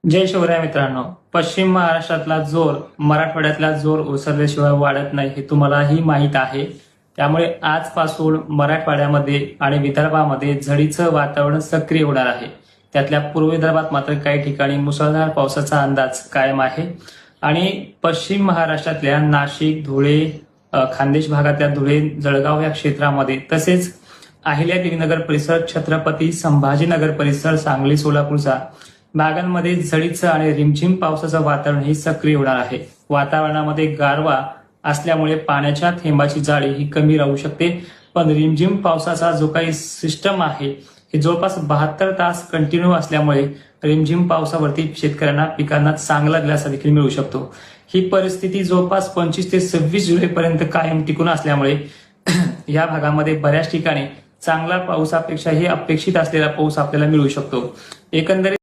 जय शिवराय मित्रांनो, पश्चिम महाराष्ट्रातला जोर मराठवाड्यातला जोर ओसरल्याशिवाय वाढत नाही हे तुम्हालाही माहीत आहे. त्यामुळे आजपासून मराठवाड्यामध्ये आणि विदर्भामध्ये झडीचं वातावरण सक्रिय होणार आहे. त्यातल्या पूर्व विदर्भात मात्र काही ठिकाणी मुसळधार पावसाचा अंदाज कायम आहे. आणि पश्चिम महाराष्ट्रातल्या नाशिक, धुळे, खान्देश भागातल्या धुळे, जळगाव या क्षेत्रामध्ये, तसेच अहिल्यादेवीनगर परिसर, छत्रपती संभाजीनगर परिसर, सांगली, सोलापूरचा भागांमध्ये झडीचं आणि रिमझिम पावसाचं वातावरण सक्रिय होणार आहे. वातावरणामध्ये गारवा असल्यामुळे पाण्याच्या थेंबाची जाळी ही कमी राहू शकते. पण रिमझिम पावसाचा जो काही सिस्टम आहे हे जवळपास 72 तास कंटिन्यू असल्यामुळे रिमझिम पावसावरती शेतकऱ्यांना, पिकांना चांगला दिलासा देखील मिळू शकतो. ही परिस्थिती जवळपास 25 ते 26 जुलैपर्यंत कायम टिकून असल्यामुळे या भागामध्ये बऱ्याच ठिकाणी चांगला पावसापेक्षाही अपेक्षित असलेला पाऊस आपल्याला मिळू शकतो. एकंदरीत